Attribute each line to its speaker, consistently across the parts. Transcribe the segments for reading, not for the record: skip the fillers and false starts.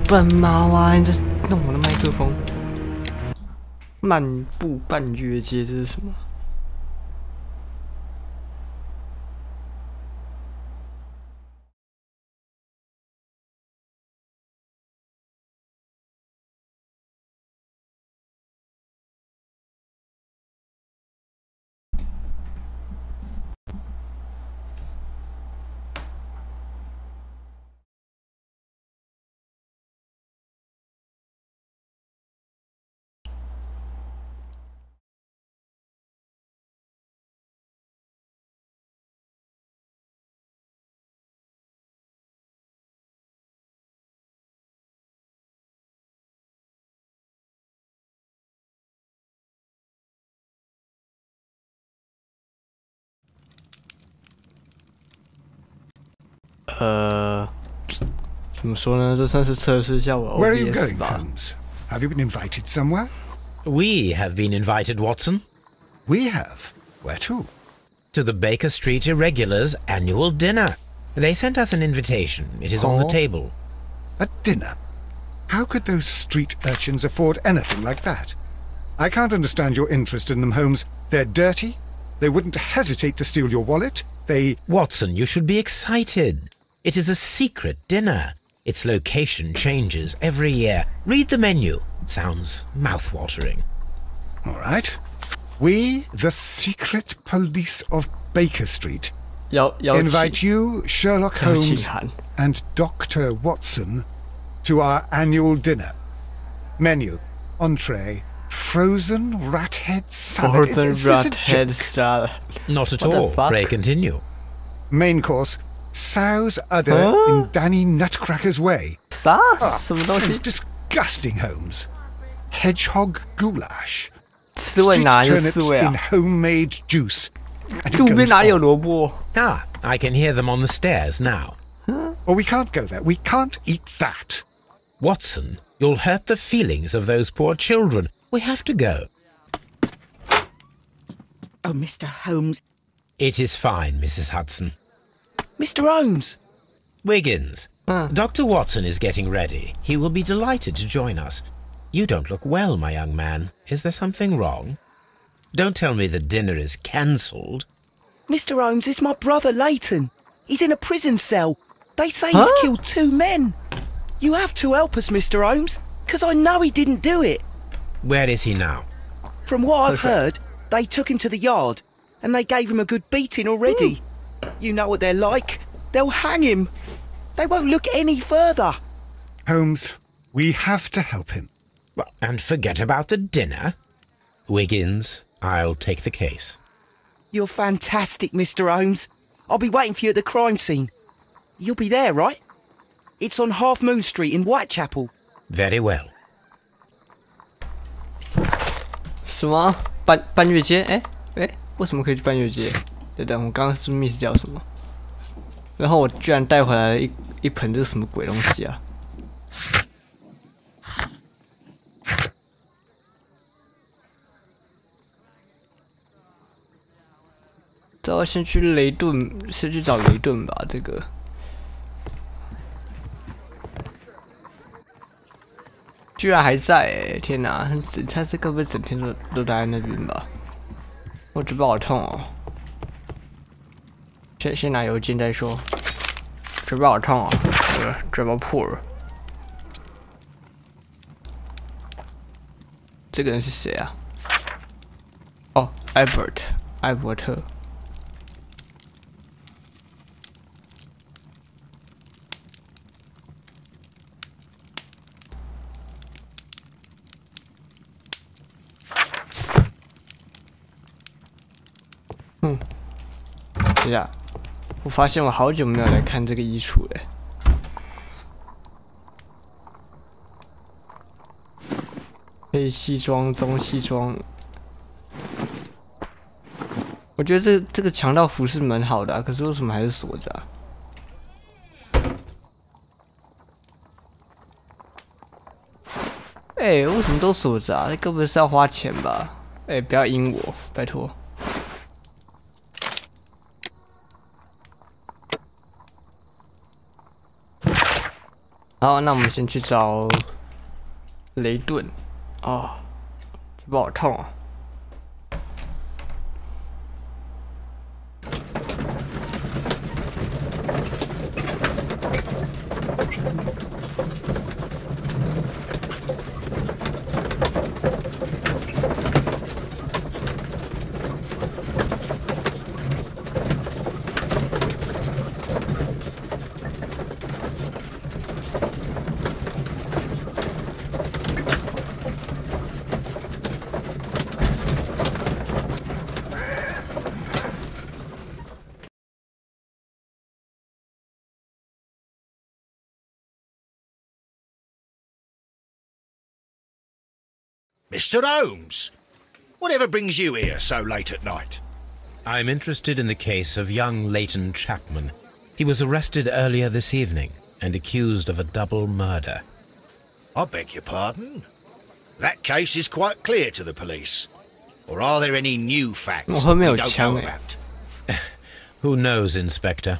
Speaker 1: 笨猫啊！你这弄我的麦克风。漫步半月街，这是什么？怎么说呢？这算是测试一下我
Speaker 2: Where are you
Speaker 1: OBS
Speaker 2: going,
Speaker 1: 吧。
Speaker 2: Holmes? Have you been invited somewhere?
Speaker 3: We have been invited, Watson.
Speaker 2: We have. Where to?
Speaker 3: To the Baker Street Irregulars' annual dinner. They sent us an invitation. It is on the table.
Speaker 2: A dinner? How could those street urchins afford anything like that? I can't understand your interest in them, Holmes. They're dirty. They wouldn't hesitate to steal your wallet.
Speaker 3: Watson, you should be excited. It is a secret dinner. Its location changes every year. Read the menu. Sounds mouth-watering.
Speaker 2: All right. We, the secret police of Baker Street, invite you, Sherlock Holmes, and Dr. Watson to our annual dinner. Menu, entree, frozen rat head salad.
Speaker 1: Frozen rat head salad.
Speaker 3: Not at all. Pray continue.
Speaker 2: Main course, sow's udder in Danny Nutcracker's way. Sounds disgusting, Holmes. Hedgehog goulash. Street turnips in homemade juice.
Speaker 3: Ah, I can hear them on the stairs now.
Speaker 2: Well, we can't go there. We can't eat that.
Speaker 3: Watson, you'll hurt the feelings of those poor children. We have to go.
Speaker 4: Oh, Mr. Holmes.
Speaker 3: It is fine, Mrs. Hudson.
Speaker 4: Mr. Holmes!
Speaker 3: Wiggins, Dr. Watson is getting ready. He will be delighted to join us. You don't look well, my young man. Is there something wrong? Don't tell me the dinner is cancelled.
Speaker 4: Mr. Holmes, it's my brother Leighton. He's in a prison cell. They say he's killed 2 men. You have to help us, Mr. Holmes, because I know he didn't do it.
Speaker 3: Where is he now?
Speaker 4: From what I've heard, they took him to the yard, and they gave him a good beating already. You know what they're like. They'll hang him. They won't look any further.
Speaker 2: Holmes, we have to help him.
Speaker 3: And forget about the dinner? Wiggins, I'll take the case.
Speaker 4: You're fantastic, Mr. Holmes. I'll be waiting for you at the crime scene. You'll be there, right? It's on Half Moon Street in Whitechapel.
Speaker 3: Very well.
Speaker 1: 什么半月街？为什么可以去半月街？等，我刚刚是 miss 掉什么？然后我居然带回来了一盆这是什么鬼东西啊？这要先去雷顿，先去找雷顿吧。这个居然还在天哪！他这该不会整天都待在那边吧？我嘴巴好痛哦。先拿邮件再说。嘴巴好痛啊！嘴巴破了。这个人是谁啊？哦，艾伯特。等一下，我发现我好久没有来看这个衣橱了。黑西装、棕西装，我觉得这个强盗服饰蛮好的啊，可是为什么还是锁着啊？为什么都锁着啊？那根本是要花钱吧？不要阴我，拜托。好，那我们先去找雷顿。哦，这不好痛啊！Mr.
Speaker 5: Holmes, whatever brings you here so late at night?
Speaker 3: I'm interested in the case of young Leighton Chapman. He was arrested earlier this evening and accused of a double murder.
Speaker 5: I beg your pardon? That case is quite clear to the police. Or are there any new facts we don't know about?
Speaker 3: Who knows, Inspector?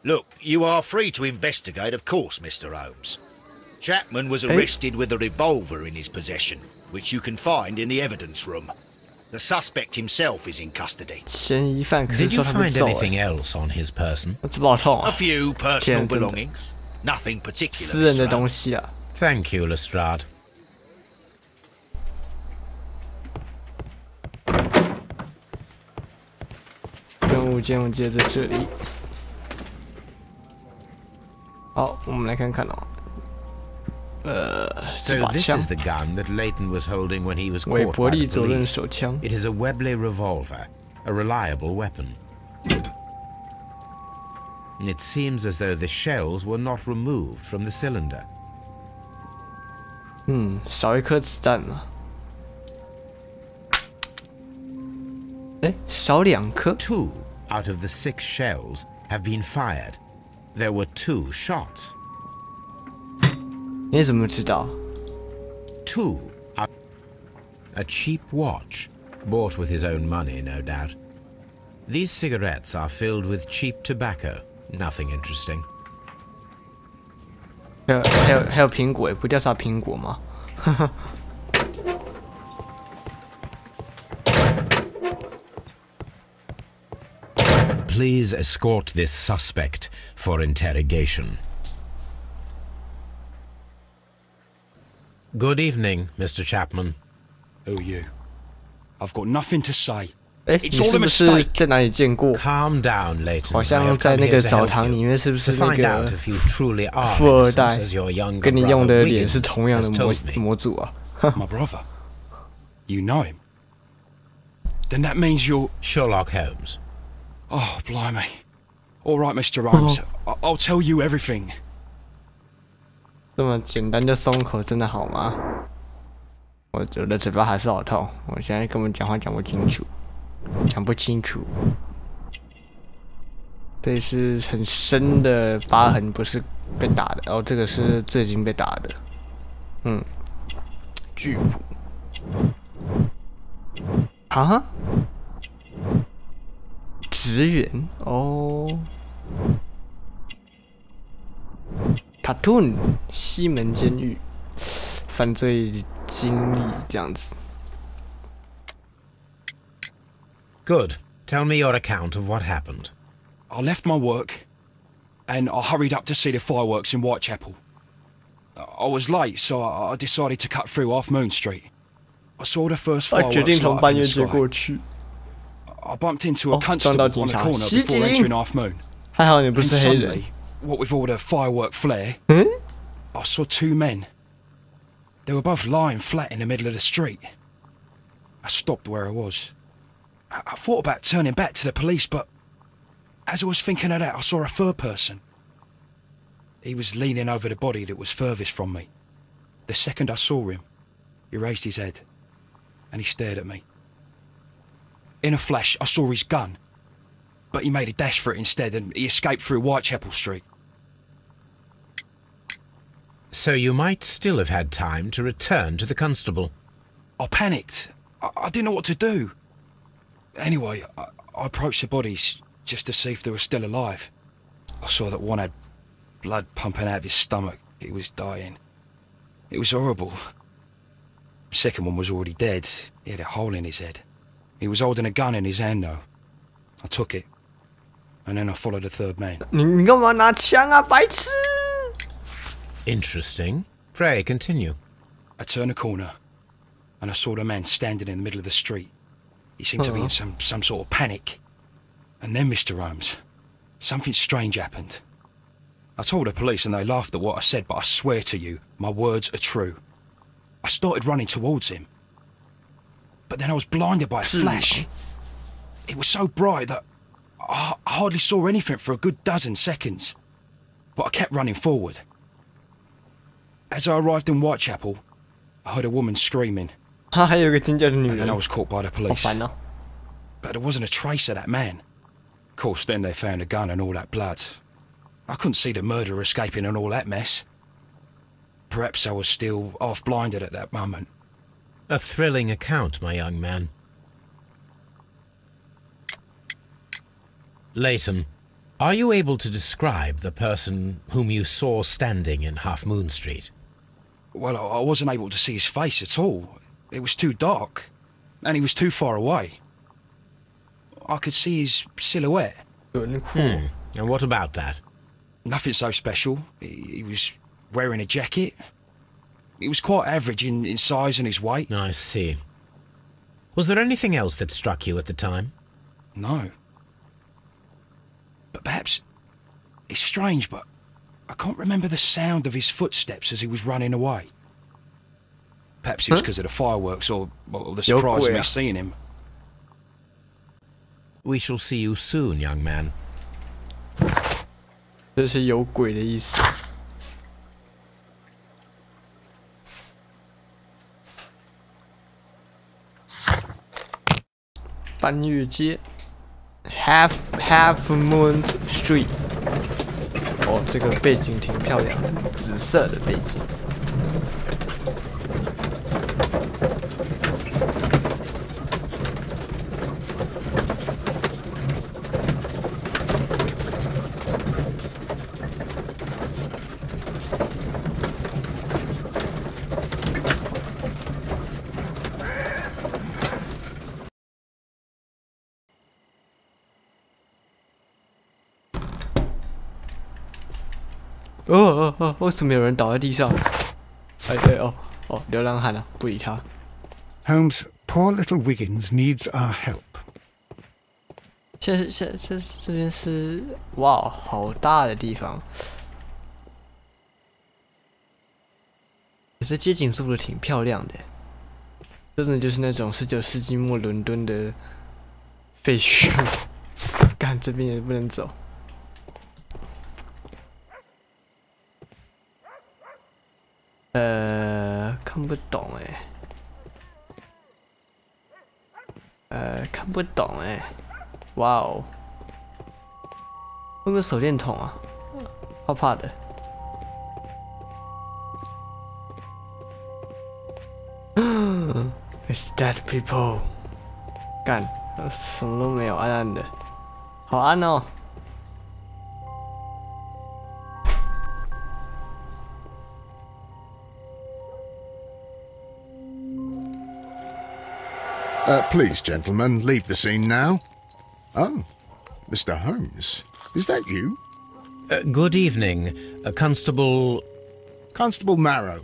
Speaker 5: Look, you are free to investigate, of course, Mr. Holmes. Chapman was arrested with a revolver in his possession, which you can find in the evidence room. The suspect himself is in custody.
Speaker 3: Did you find anything else on his person?
Speaker 5: A few personal belongings. Nothing particular, Mr. Holmes.
Speaker 3: Thank you, Lestrade.
Speaker 1: 任务接在这里。好，我们来看看哦。
Speaker 3: So this is the gun that Leighton was holding when he was caught by the police. It is a Webley revolver, a reliable weapon. It seems as though the shells were not removed from the cylinder.
Speaker 1: 少一颗子弹嘛。少2颗。
Speaker 3: 2 out of the 6 shells have been fired. There were 2 shots.
Speaker 1: 你怎么知道
Speaker 3: ？2. A cheap watch, bought with his own money, no doubt. These cigarettes are filled with cheap tobacco. Nothing interesting.
Speaker 1: 还有苹果，不调查苹果吗？Please
Speaker 3: escort this suspect for interrogation. Good evening, Mr. Chapman.
Speaker 6: Who are you? I've got nothing to say.
Speaker 1: 你是不是在哪里见过？
Speaker 3: Calm down, Leighton.
Speaker 1: 好像在那个澡堂里面，是不是那个富二代跟你用的脸是同样的模组啊？
Speaker 6: My brother. You know him. Then that means you're
Speaker 3: Sherlock Holmes.
Speaker 6: Oh, blimey. All right, Mr. Holmes. I'll tell you everything.
Speaker 1: 这么简单就松口，真的好吗？我的嘴巴还是好痛，我现在根本讲话讲不清楚。这是很深的疤痕，不是被打的。然后这个是最近被打的。剧谱。啊？职员哦。Cartoon 西门监狱，犯罪经历这样子。
Speaker 3: Good. Tell me your account of what happened.
Speaker 6: I left my work, and I hurried up to see the fireworks in Whitechapel. I was late, so I decided to cut through Half Moon Street. I saw the first fireworks light up in the sky. I bumped into a constable on the corner before entering Half Moon.
Speaker 1: 还好你不是黑人。
Speaker 6: What with all the firework flare, I saw 2 men. They were both lying flat in the middle of the street. I stopped where I was. I thought about turning back to the police, but as I was thinking of that, I saw a third person. He was leaning over the body that was furthest from me. The second I saw him, he raised his head and he stared at me. In a flash, I saw his gun, but he made a dash for it instead and he escaped through Whitechapel Street.
Speaker 3: So you might still have had time to return to the constable.
Speaker 6: I panicked. I didn't know what to do. Anyway, I approached the bodies just to see if they were still alive. I saw that one had blood pumping out of his stomach, He was dying. It was horrible. The second one was already dead. He had a hole in his head. He was holding a gun in his hand, though. I took it. And then I followed the third man.
Speaker 1: 你干嘛拿枪啊，白痴
Speaker 3: Interesting. Pray, continue.
Speaker 6: I turned a corner, and I saw the man standing in the middle of the street. He seemed to be in some sort of panic. And then, Mr. Holmes, something strange happened. I told the police and they laughed at what I said, but I swear to you, my words are true. I started running towards him. But then I was blinded by a flash. It was so bright that I hardly saw anything for a good dozen seconds. But I kept running forward. As I arrived in Whitechapel, I heard a woman screaming.
Speaker 1: 还有个尖叫的女
Speaker 6: And
Speaker 1: 人
Speaker 6: then I was caught by the
Speaker 1: 好
Speaker 6: police.
Speaker 1: 烦哦
Speaker 6: But there wasn't a trace of that man. Of course, then they found a gun and all that blood. I couldn't see the murderer escaping and all that mess. Perhaps I was still half-blinded at that moment.
Speaker 3: A thrilling account, my young man. Layton, are you able to describe the person whom you saw standing in Half Moon Street?
Speaker 6: Well, I wasn't able to see his face at all. It was too dark, and he was too far away. I could see his silhouette.
Speaker 3: And what about that?
Speaker 6: Nothing so special. He was wearing a jacket. He was quite average in size and his weight.
Speaker 3: I see. Was there anything else that struck you at the time?
Speaker 6: No. But perhaps... It's strange, but I can't remember the sound of his footsteps as he was running away. Perhaps it was because of the fireworks or the surprise of me seeing him.
Speaker 3: We shall see you soon, young man.
Speaker 1: 这是有鬼的意思。半月街 ，Half Moon Street。哦，这个背景挺漂亮的，紫色的背景。为什么有人倒在地上？流浪汉啊，不理他。
Speaker 2: Holmes, poor little Wiggins needs our help.
Speaker 1: 这边是哇，好大的地方。可是街景做的挺漂亮的，真的就是那种19世纪末伦敦的废墟。干，这边也不能走。看不懂看不懂哇哦，用个手电筒啊，怕怕的。It's dead people， 干，什么都没有，暗暗的，好暗哦。
Speaker 7: Please, gentlemen, leave the scene now. Oh, Mr. Holmes, is that you?
Speaker 3: Good evening, Constable...
Speaker 7: Constable Marrow.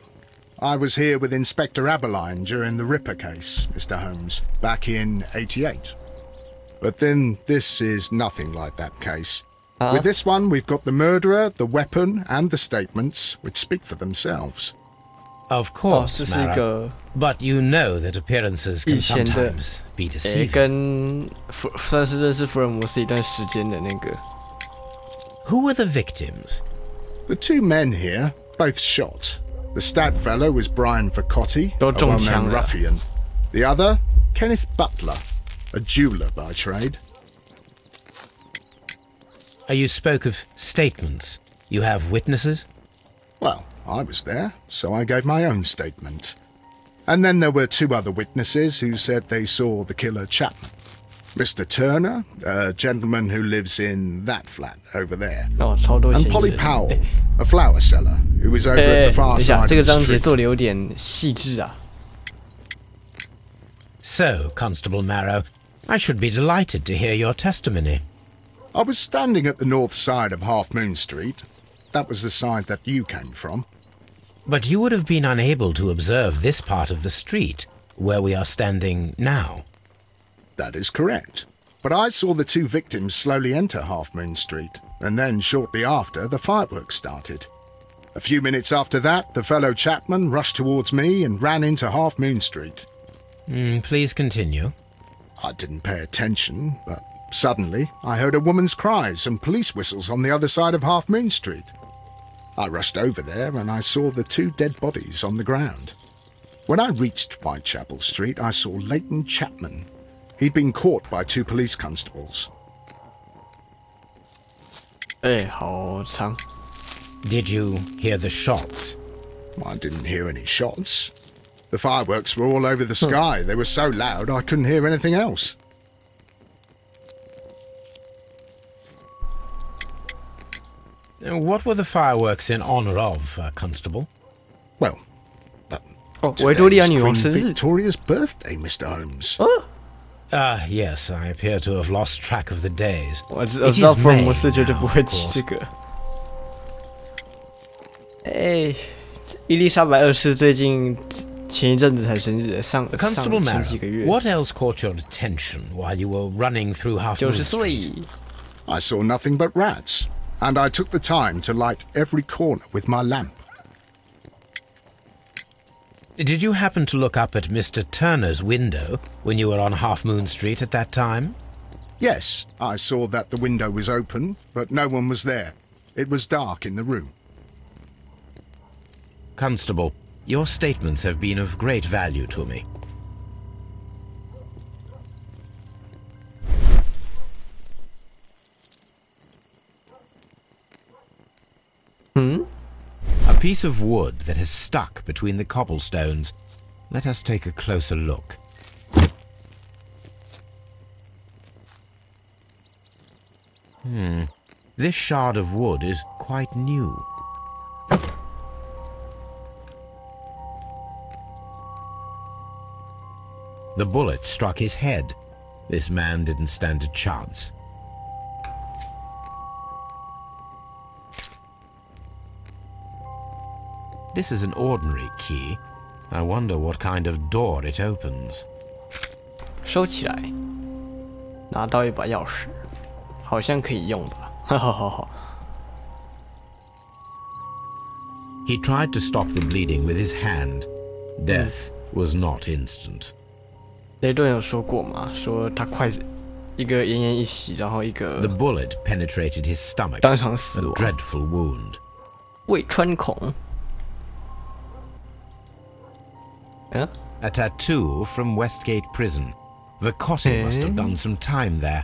Speaker 7: I was here with Inspector Aberline during the Ripper case, Mr. Holmes, back in '88. But then this is nothing like that case. With this one, we've got the murderer, the weapon, and the statements, which speak for themselves.
Speaker 3: Of course, Marrow. But you know that appearances can sometimes be deceiving.
Speaker 1: 跟算是认识福尔摩斯一段时间的那个。
Speaker 3: Who were the victims?
Speaker 7: The two men here, both shot. The stout fellow was Brian Vercotti, a well-known ruffian. The other, Kenneth Butler, a jeweller by trade.
Speaker 3: You spoke of statements. You have witnesses?
Speaker 7: Well, I was there, so I gave my own statement. And then there were two other witnesses who said they saw the killer Chapman. Mr. Turner, a gentleman who lives in that flat over there.
Speaker 1: And
Speaker 7: Polly Powell, a flower seller, who is over at the far side of the street.
Speaker 1: 这个章节做的有点细致啊。
Speaker 3: So, Constable Marrow, I should be delighted to hear your testimony.
Speaker 7: I was standing at the north side of Half Moon Street. That was the side that you came from.
Speaker 3: But you would have been unable to observe this part of the street, where we are standing now.
Speaker 7: That is correct. But I saw the two victims slowly enter Half Moon Street, and then shortly after, the fireworks started. A few minutes after that, the fellow Chapman rushed towards me and ran into Half Moon Street.
Speaker 3: Please continue.
Speaker 7: I didn't pay attention, but suddenly I heard a woman's cries and police whistles on the other side of Half Moon Street. I rushed over there and I saw the two dead bodies on the ground. When I reached Whitechapel Street, I saw Leighton Chapman. He'd been caught by two police constables.
Speaker 1: Hao Chang.
Speaker 3: Did you hear the shots?
Speaker 7: I didn't hear any shots. The fireworks were all over the sky. They were so loud I couldn't hear anything else.
Speaker 3: What were the fireworks in honor of, Constable?
Speaker 7: Well,
Speaker 1: today's Queen
Speaker 7: Victoria's birthday, Mr. Holmes.
Speaker 3: Yes, I appear to have lost track of the days.
Speaker 1: 我知道福尔摩斯绝对不会提这个。伊丽莎白二世最近前一阵子才生日，上前几个月。
Speaker 3: What else caught your attention while you were running through Half Moon Street?
Speaker 1: 90岁。
Speaker 7: I saw nothing but rats, and I took the time to light every corner with my lamp.
Speaker 3: Did you happen to look up at Mr. Turner's window when you were on Half Moon Street at that time?
Speaker 7: Yes, I saw that the window was open, but no one was there. It was dark in the room.
Speaker 3: Constable, your statements have been of great value to me. A piece of wood that has stuck between the cobblestones. Let us take a closer look. This shard of wood is quite new. The bullet struck his head. This man didn't stand a chance. This is an ordinary key. I wonder what kind of door it opens.
Speaker 1: 收起来，拿到一把钥匙，好像可以用吧。哈哈哈哈。
Speaker 3: He tried to stop the bleeding with his hand. Death was not instant.
Speaker 1: 雷顿有说过嘛，说他快一个奄奄一息，然後一個
Speaker 3: The bullet penetrated his stomach.
Speaker 1: 當場死亡。
Speaker 3: A dreadful wound.
Speaker 1: 胃穿孔。
Speaker 3: A tattoo from Westgate Prison. Vercotti must have done some time there.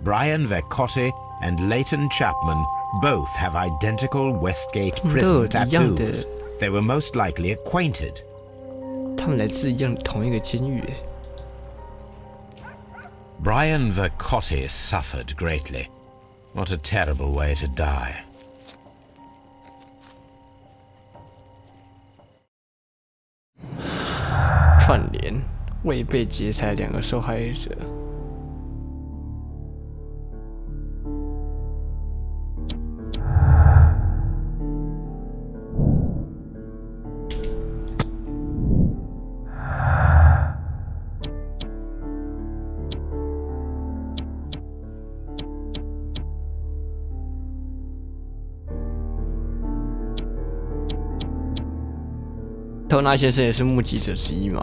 Speaker 3: Brian Vercotti and Leighton Chapman both have identical Westgate Prison tattoos. They were most likely acquainted.
Speaker 1: 他们来自同一个监狱。
Speaker 3: Brian Vercotti suffered greatly. What a terrible way to die.
Speaker 1: 串联未被劫财两个受害者。偷拿先生也是目击者之一嘛。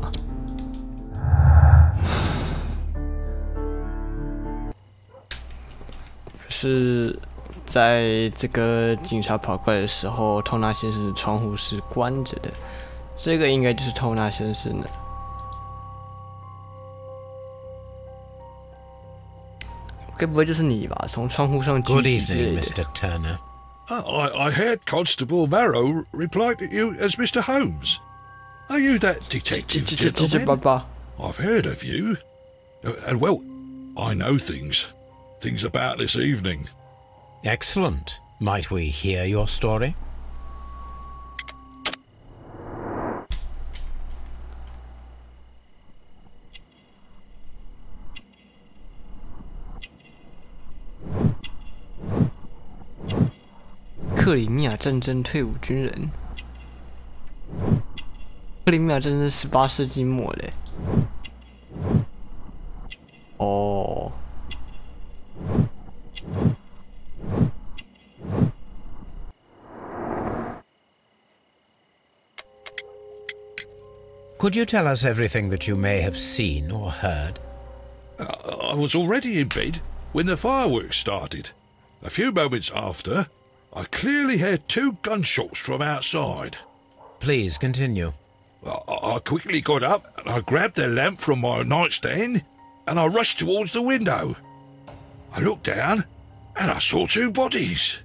Speaker 1: 可是，在这个警察跑过来的时候，偷拿先生的窗户是关着的，这个应该就是偷拿先生的。该不会就是你吧？从窗户上举起之类的。
Speaker 3: Good evening, Mr. Turner.
Speaker 8: I heard Constable Marrow reply to you as Mr. Holmes. Are you that detective gentleman? I've heard of you. And well, I know things about this evening.
Speaker 3: Excellent. Might we hear your story?
Speaker 1: 克里米亚战争退伍军人。克里米亚战争18世纪末嘞。哦。
Speaker 3: Could you tell us everything that you may have seen or heard?
Speaker 8: I was already in bed when the fireworks started. A few moments after, I clearly heard 2 gunshots from outside.
Speaker 3: Please continue.
Speaker 8: I quickly got up and I grabbed the lamp from my nightstand and I rushed towards the window. I looked down and I saw 2 bodies.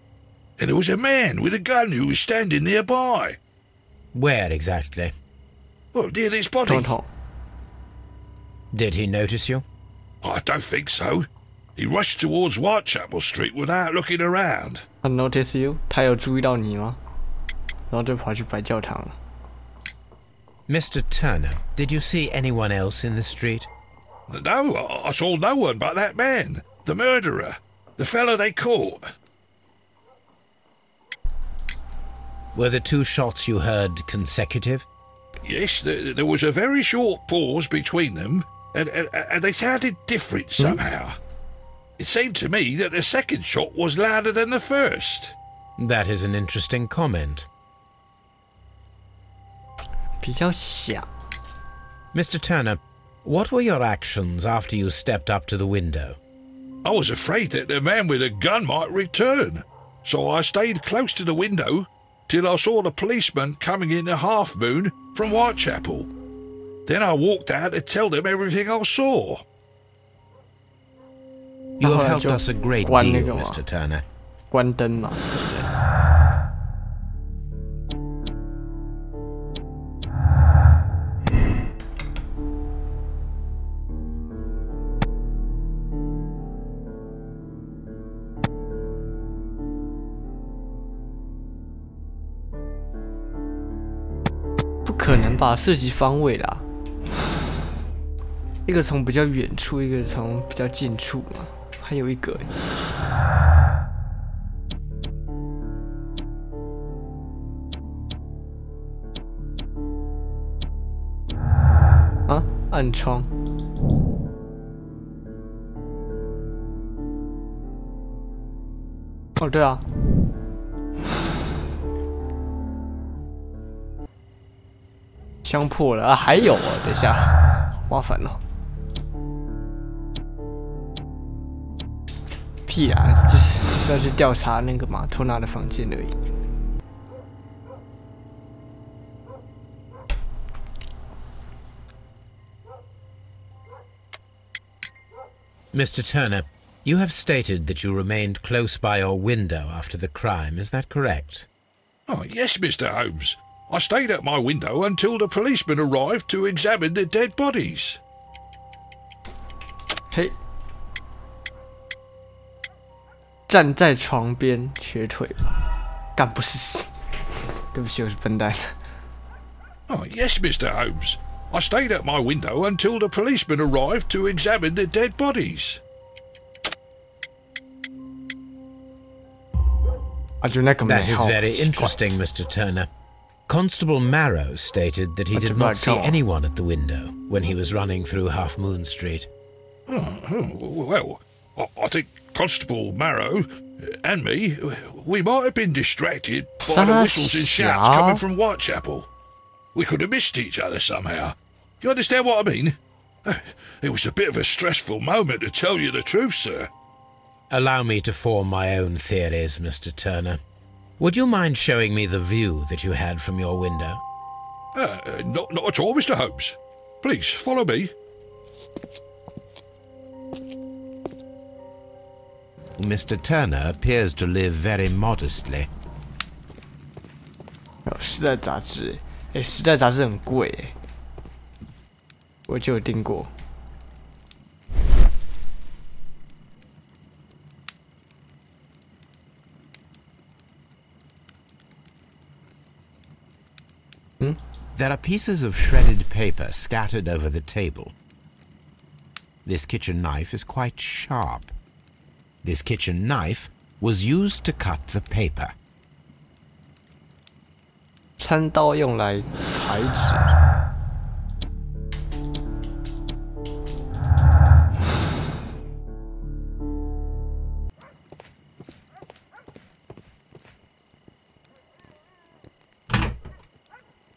Speaker 8: And there was a man with a gun who was standing nearby.
Speaker 3: Where exactly?
Speaker 8: Well, near this body.
Speaker 3: Did he notice you?
Speaker 8: I don't think so. He rushed towards Whitechapel Street without looking around.
Speaker 1: I noticed you. 他有注意到你吗？然后就跑去白教堂了。
Speaker 3: Mr. Turner, did you see anyone else in the street?
Speaker 8: No, I saw no one but that man, the murderer, the fellow they caught.
Speaker 3: Were the 2 shots you heard consecutive?
Speaker 8: Yes, there was a very short pause between them, and they sounded different somehow. It seemed to me that the second shot was louder than the first.
Speaker 3: That is an interesting comment.
Speaker 1: 比较响。
Speaker 3: Mr. Turner, what were your actions after you stepped up to the window?
Speaker 8: I was afraid that the man with a gun might return, so I stayed close to the window till I saw the policeman coming in the half moon from Whitechapel. Then I walked out to tell them everything I saw.
Speaker 3: You have helped us a great deal, Mr. Turner.
Speaker 1: 关灯嘛。不可能吧？射击方位啦，一个从比较远处，一个从比较近处嘛，还有一个。啊，暗窗。哦，对啊。枪破了啊！还有啊，等一下，好麻烦哦。屁啊，就是要去调查那个嘛，偷拿的房间而已。
Speaker 3: Mr. Turner, you have stated that you remained close by your window after the crime. Is that correct?
Speaker 8: Oh, yes, Mr. Holmes. I stayed at my window until the policeman arrived to examine the dead bodies.
Speaker 1: 嘿，站在床边瘸腿吧？干不是？对不起，我是笨蛋。
Speaker 8: Oh, yes, Mr. Holmes. I stayed at my window until the policeman arrived to examine the dead bodies.
Speaker 1: 啊，就那个没
Speaker 3: That is
Speaker 1: 好
Speaker 3: very
Speaker 1: 奇怪
Speaker 3: interesting, Mr. Turner. Constable Marrow stated that he did not see anyone at the window when he was running through Half Moon Street.
Speaker 8: Well, I think Constable Marrow and me, we might have been distracted by the whistles and shouts coming from Whitechapel. We could have missed each other somehow. You understand what I mean? It was a bit of a stressful moment, to tell you the truth, sir.
Speaker 3: Allow me to form my own theories, Mr. Turner. Would you mind showing me the view that you had from your window?
Speaker 8: Not at all, Mr. Holmes. Please, follow me.
Speaker 3: Mr. Turner appears to live very modestly.
Speaker 1: 时代杂志，时代杂志很贵，我就有订过。
Speaker 3: There are pieces of shredded paper scattered over the table. This kitchen knife is quite sharp. This kitchen knife was used to cut the paper.
Speaker 1: 餐刀用来裁纸。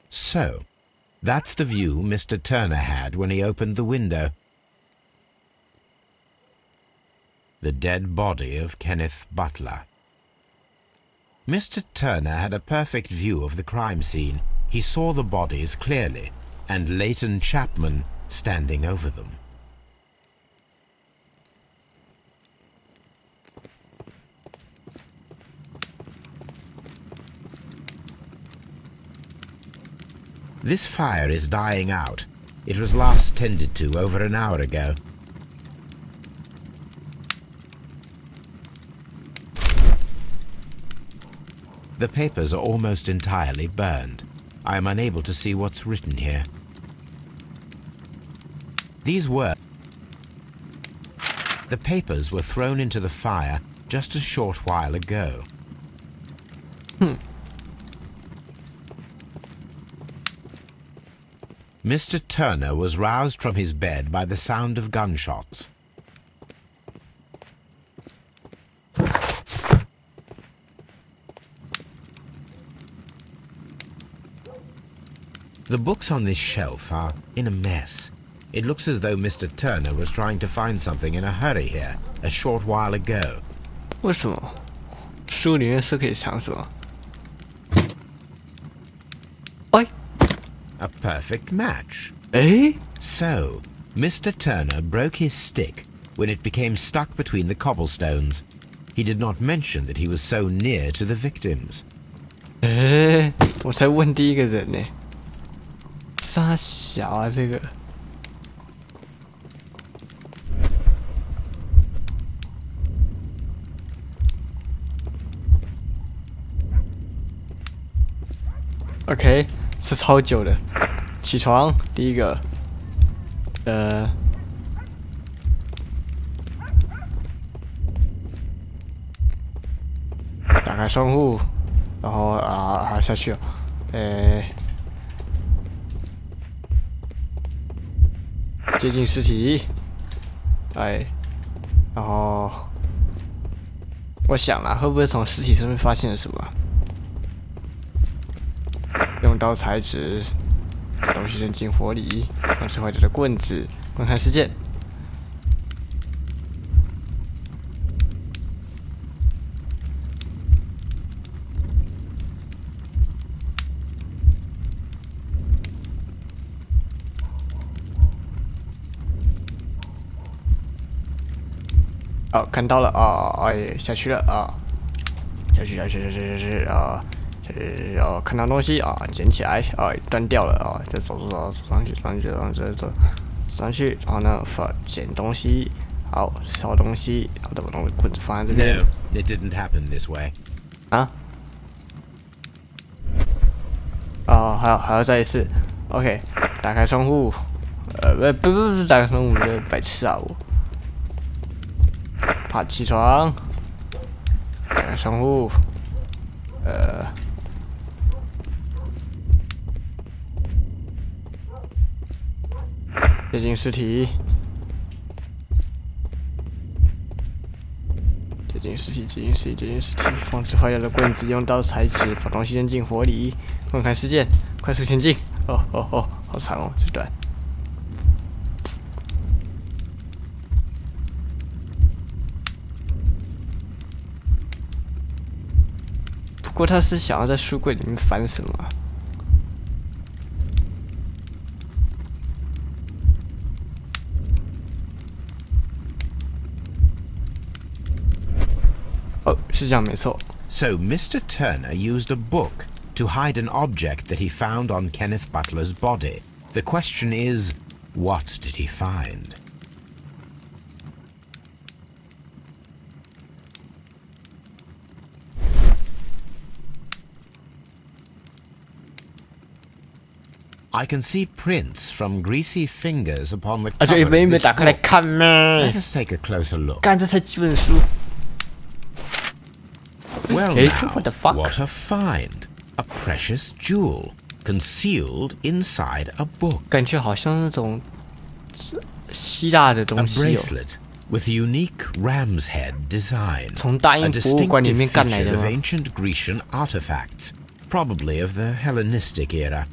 Speaker 3: So, that's the view Mr. Turner had when he opened the window. The dead body of Kenneth Butler. Mr. Turner had a perfect view of the crime scene. He saw the bodies clearly, and Leighton Chapman standing over them. This fire is dying out. It was last tended to over an hour ago. The papers are almost entirely burned. I am unable to see what's written here. These were... The papers were thrown into the fire just a short while ago. Mr. Turner was roused from his bed by the sound of gunshots. The books on this shelf are in a mess. It looks as though Mr. Turner was trying to find something in a hurry here a short while ago.
Speaker 1: 为什么？书里面是可以藏什么？哎
Speaker 3: A perfect match.
Speaker 1: 哎
Speaker 3: So, Mr. Turner broke his stick when it became stuck between the cobblestones. He did not mention that he was so near to the victims.
Speaker 1: 哎，我才问第一个人呢。傻小啊，这个。OK， 是超久的。起床，第一个，打开窗户，然后下去了，接近尸体，然后我想啦，会不会从尸体上面发现了什么？用刀裁纸，把东西扔进火里，放置坏掉的棍子，观看事件。哦，看到了下去了下去看到东西捡起来断掉了再走上去，然后呢捡东西，好烧东西，然后再把棍子放在这边。
Speaker 3: No, it didn't happen this way.
Speaker 1: 还要再一次 ，OK， 打开窗户，不是打开窗户，这白痴啊我。爬起床，打开窗户，接近尸体，放置坏掉的棍子，用刀裁纸，把东西扔进火里，观看事件，快速前进。好长哦，这段。不过他是想要在书柜里面翻什么？是这样没错。
Speaker 3: So Mr. Turner used a book to hide an object that he found on Kenneth Butler's body. The question is, what did he find? I can see prints from greasy fingers upon the
Speaker 1: 就一
Speaker 3: cover
Speaker 1: 本一
Speaker 3: of
Speaker 1: 本
Speaker 3: this
Speaker 1: 打开来
Speaker 3: book.
Speaker 1: 看嘛。
Speaker 3: Let us take a closer look.
Speaker 1: 干，这才几本书。
Speaker 3: Well now,
Speaker 1: what the fuck?
Speaker 3: what a find! A precious jewel concealed inside a book.
Speaker 1: 感觉好像那种希腊的
Speaker 3: A
Speaker 1: 东西哦。
Speaker 3: bracelet with unique ram's head design.
Speaker 1: 从大
Speaker 3: A
Speaker 1: 英博物馆里
Speaker 3: distinctive
Speaker 1: 面干来
Speaker 3: feature
Speaker 1: 的
Speaker 3: of
Speaker 1: 吗？
Speaker 3: ancient Grecian artifacts, probably of the Hellenistic era.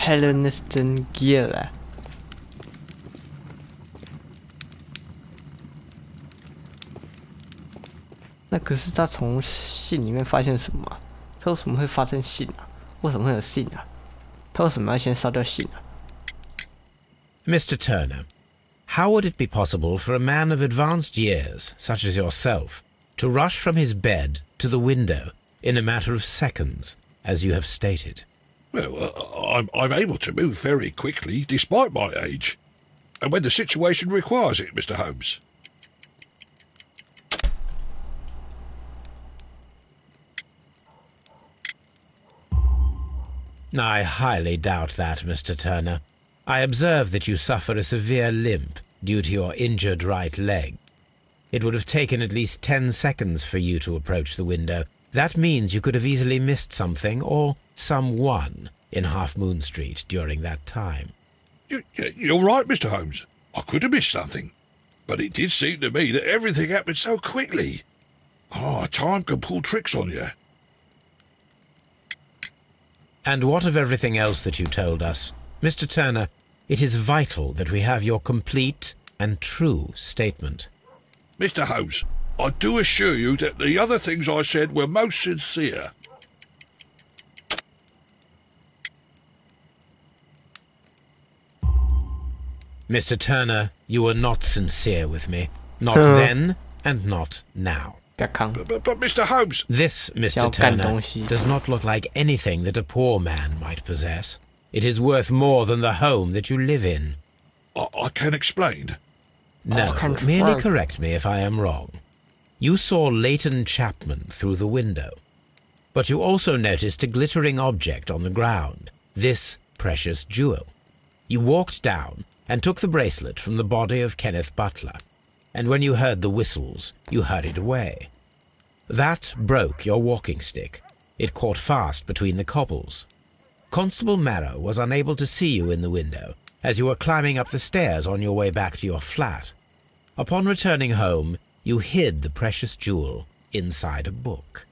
Speaker 1: Hellenistic era。那可是他从信里面发现什么啊？他为什么会发生信啊？为什么会有信啊？他为什么要先烧掉信啊？
Speaker 3: Mr. Turner, how would it be possible for a man of advanced years, such as yourself, to rush from his bed to the window in a matter of seconds, as you have stated?
Speaker 8: Well, I'm able to move very quickly, despite my age. And when the situation requires it, Mr. Holmes.
Speaker 3: I highly doubt that, Mr. Turner. I observe that you suffer a severe limp due to your injured right leg. It would have taken at least 10 seconds for you to approach the window. That means you could have easily missed something or someone in Half Moon Street during that time.
Speaker 8: You're right, Mr. Holmes. I could have missed something. But it did seem to me that everything happened so quickly. Time can pull tricks on you.
Speaker 3: And what of everything else that you told us? Mr. Turner, it is vital that we have your complete and true statement.
Speaker 8: Mr. Holmes, I do assure you that the other things I said were most sincere.
Speaker 3: Mr. Turner, you were not sincere with me. Not then and not now.
Speaker 8: But Mr. Holmes...
Speaker 3: This, Mr. Turner, does not look like anything that a poor man might possess. It is worth more than the home that you live in.
Speaker 8: I can explain.
Speaker 3: No, merely correct me if I am wrong. You saw Leighton Chapman through the window, but you also noticed a glittering object on the ground, this precious jewel. You walked down and took the bracelet from the body of Kenneth Butler, and when you heard the whistles, you hurried away. That broke your walking stick. It caught fast between the cobbles. Constable Marrow was unable to see you in the window, as you were climbing up the stairs on your way back to your flat. Upon returning home, you hid the precious jewel inside a book.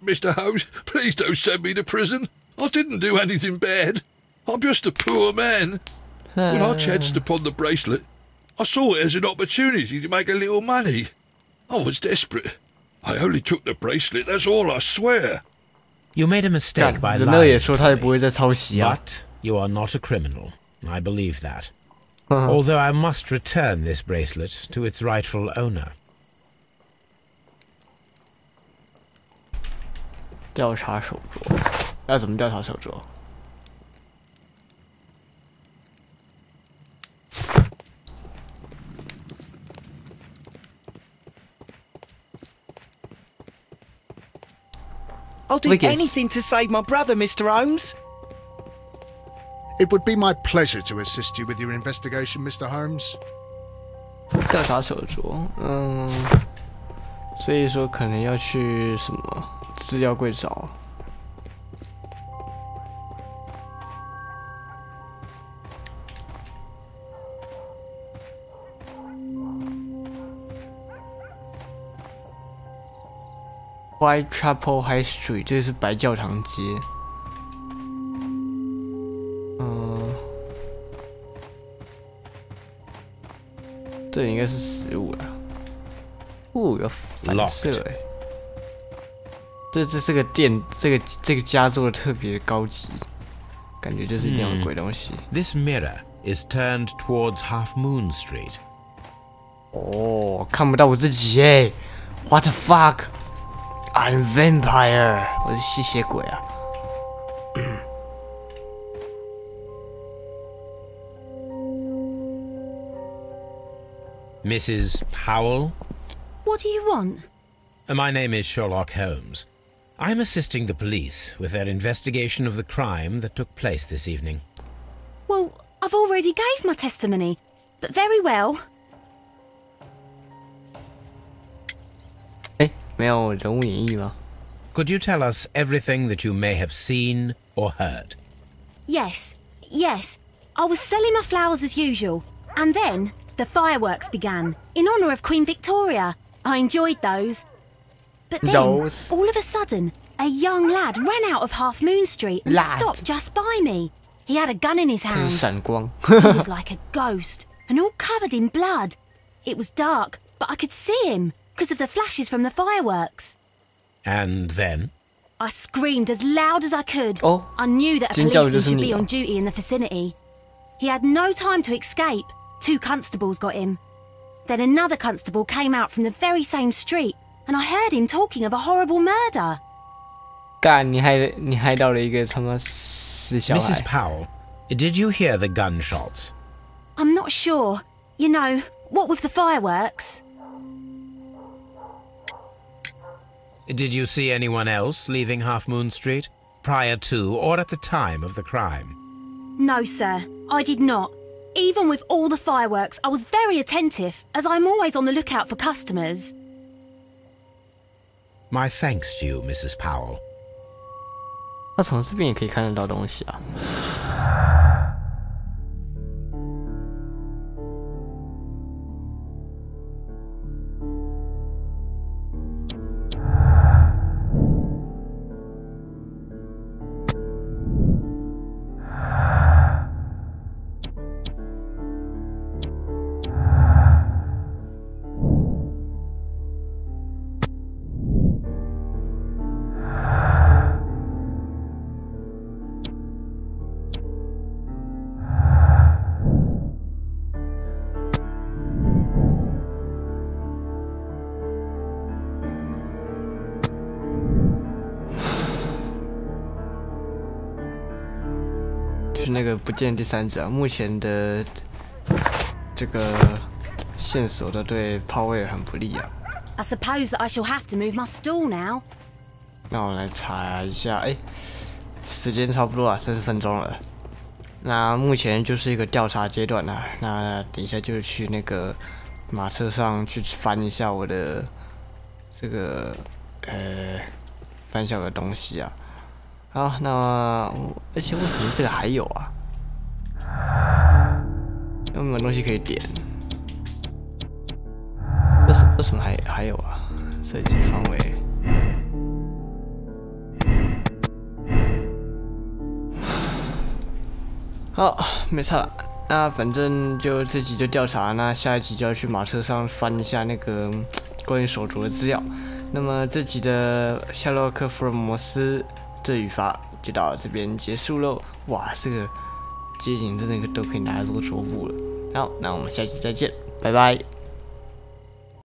Speaker 8: Mr. Holmes, please don't send me to prison. I didn't do anything bad. I'm just a poor man. When I chanced upon the bracelet, I saw it as an opportunity to make a little money. I was desperate. I only took the bracelet, that's all, I swear.
Speaker 3: You made a mistake by lying to me, but you are not a criminal. I believe that. Although I must return this bracelet to its rightful owner.
Speaker 1: 调查手镯，要怎么调查手镯？
Speaker 4: I'll do anything to save my brother, Mr. Holmes.
Speaker 7: It would be my pleasure to assist you with your investigation, Mr. Holmes.
Speaker 1: 调查手镯，所以说可能要去什么资料柜找。Whitechapel High Street， 这是白教堂街。这应该是15了。有反射哎。这个店，这个家做的特别高级，感觉就是一定有鬼东西。
Speaker 3: This mirror is turned towards Half Moon Street.
Speaker 1: 哦，看不到我自己哎 ！What the fuck? I'm vampire， 我是吸血鬼啊。
Speaker 3: Mrs. Howell?
Speaker 9: What do you want?
Speaker 3: My name is Sherlock Holmes. I'm assisting the police with their investigation of the crime that took place this evening.
Speaker 9: Well, I've already gave my testimony, but very well.
Speaker 1: 没有人物演绎吗？
Speaker 3: Could you tell us everything that you may have seen or heard?
Speaker 9: Yes. I was selling my flowers as usual, and then the fireworks began in honour of Queen Victoria. I enjoyed those. But then, all of a sudden, a young lad ran out of Half Moon Street and stopped just by me. He had a gun in his hand.
Speaker 1: 闪光。
Speaker 9: He was like a ghost, and all covered in blood. It was dark, but I could see him because of the flashes from the fireworks.
Speaker 3: And then?
Speaker 9: I screamed as loud as I could.
Speaker 1: Oh,
Speaker 9: I knew that a policeman should be on duty in the vicinity. He had no time to escape. 2 constables got him. Then another constable came out from the very same street, and I heard him talking of a horrible murder.
Speaker 1: 干，你害到了一个他妈死小孩。
Speaker 3: Mrs. Powell, did you hear the gunshots?
Speaker 9: I'm not sure. You know, what with the fireworks?
Speaker 3: Did you see anyone else leaving Half Moon Street, prior to or at the time of the crime?
Speaker 9: No, sir, I did not. Even with all the fireworks, I was very attentive, as I'm always on the lookout for customers.
Speaker 3: My thanks to you, Mrs. Powell.
Speaker 1: 那从这边也可以看得到东西啊。就是那个不见第三者，目前的这个线索都对炮位很不利啊。
Speaker 9: I suppose that I shall have to move my stool now.
Speaker 1: 那我来查一下，时间差不多啊，30分钟了。那目前就是一个调查阶段啊，那等一下就去那个马车上去翻一下我的这个翻一下我的东西啊。好，那而且为什么这个还有啊？有没有东西可以点？为什么还有啊？设计范围。好，没差了。那反正就这集就调查，那下一集就要去马车上翻一下那个关于手镯的资料。那么这集的夏洛克·福尔摩斯这语法就到这边结束喽。哇，这个街景真的都可以拿来做桌布了。好，那我们下期再见，拜拜。